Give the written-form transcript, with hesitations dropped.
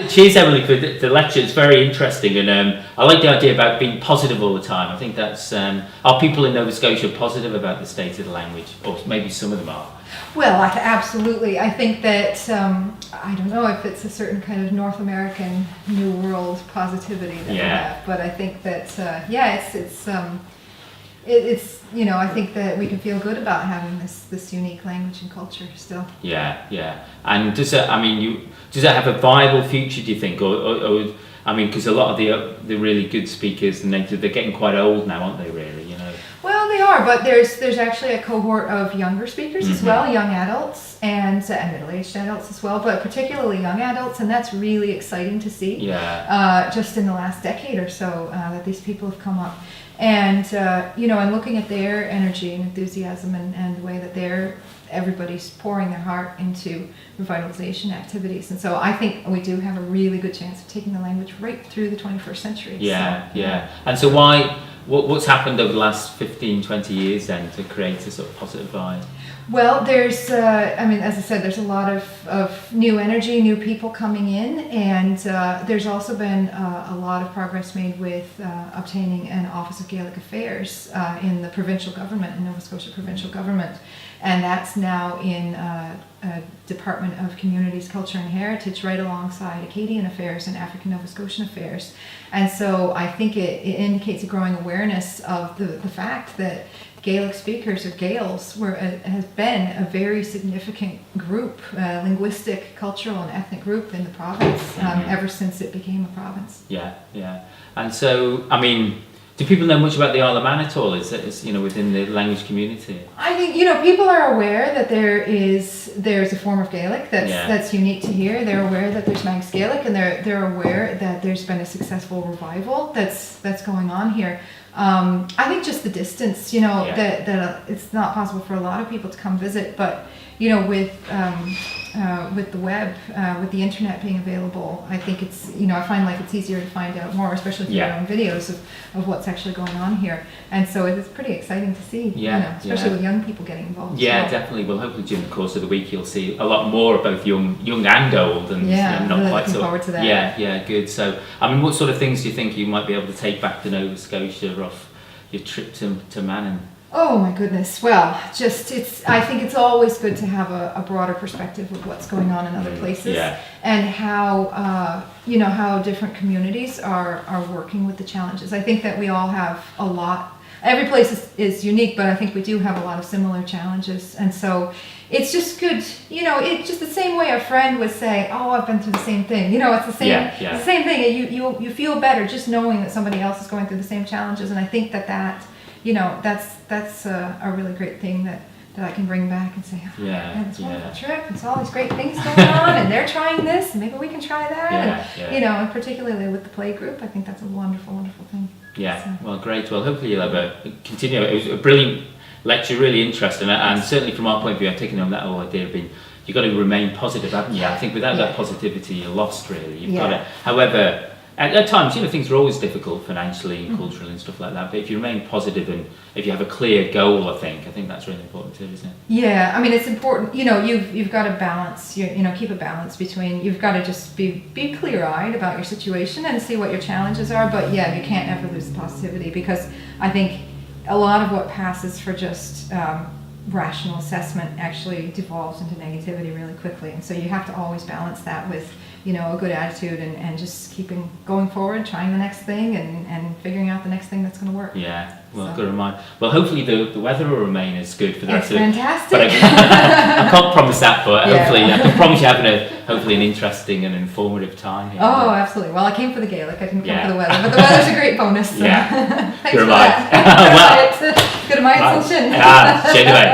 Cheers, Emily, for the lecture. It's very interesting, and I like the idea about being positive all the time. I think that's are people in Nova Scotia positive about the state of the language, or maybe some of them are. Well, absolutely. I think that I don't know if it's a certain kind of North American New World positivity that we have, but I think that it's I think that we can feel good about having this unique language and culture still. Yeah. And does it have a viable future, do you think, or I mean, because a lot of the really good speakers, and they're getting quite old now, aren't they? Really, Well, they are, but there's actually a cohort of younger speakers as well, young adults and middle-aged adults as well, but particularly young adults, and that's really exciting to see. Just in the last decade or so, that these people have come up, and and looking at their energy and enthusiasm and the way that everybody's pouring their heart into revitalization activities, and so I think we do have a really good chance of taking the language right through the 21st century. And so what's happened over the last 15-20 years then to create a sort of positive vibe? Well, there's as I said, there's a lot of new energy, new people coming in, and there's also been a lot of progress made with obtaining an Office of Gaelic Affairs in the provincial government, in Nova Scotia provincial government, and that's now in a Department of Communities, Culture and Heritage, right alongside Acadian Affairs and African Nova Scotian Affairs. And so I think it indicates a growing awareness of the fact that Gaelic speakers, or Gaels, has been a very significant group, linguistic, cultural and ethnic group in the province ever since it became a province. Yeah. And so, I mean, do people know much about the Isle of Man at all? Is within the language community? I think people are aware that there's a form of Gaelic that's unique to here. They're aware that there's Manx Gaelic, and they're aware that there's been a successful revival that's going on here. I think just the distance, that it's not possible for a lot of people to come visit, but with the web, with the internet being available, I think it's I find like it's easier to find out more, especially through your own videos of what's actually going on here, and so it's pretty exciting to see, especially with young people getting involved. Definitely. Well, hopefully during the course of the week you'll see a lot more of both young and old, and not really quite looking forward to that. Yeah, good. So, I mean, what sort of things do you think you might be able to take back to Nova Scotia off your trip to Manning? Oh my goodness. Well, I think it's always good to have a broader perspective of what's going on in other places, and how how different communities are working with the challenges. I think that we all have a lot. Every place is unique, but I think we do have a lot of similar challenges, and so it's just good. It's just the same way a friend would say, "Oh, I've been through the same thing." It's the same. The same thing. You feel better just knowing that somebody else is going through the same challenges, and I think that that's a really great thing that I can bring back and say, I had this wonderful trip, and all these great things going on, and they're trying this, and maybe we can try that. And particularly with the play group, I think that's a wonderful, wonderful thing. Well, great. Well, hopefully you'll continue. It was a brilliant lecture, really interesting, and certainly from our point of view, I've taken on that whole idea of you've got to remain positive, haven't you? I think without that positivity, you're lost, really. You've got to, however, at times, things are always difficult financially and culturally and stuff like that. But if you remain positive and if you have a clear goal, I think that's really important too, isn't it? Yeah, I mean, it's important. You've got to balance. Keep a balance between. You've got to just be clear-eyed about your situation and see what your challenges are. But you can't ever lose the positivity, because I think a lot of what passes for just rational assessment actually devolves into negativity really quickly, and so you have to always balance that with a good attitude and just going forward, trying the next thing and figuring out the next thing that's going to work. Good reminder. Well, hopefully the weather will remain as good for the rest of it. It's fantastic. But I can't promise that, but hopefully I can promise you having an interesting and informative time here. Oh, absolutely. Well, I came for the Gaelic. I didn't come for the weather, but the weather's a great bonus. So. Thanks Good for that. Good am I in Sin. Shade away.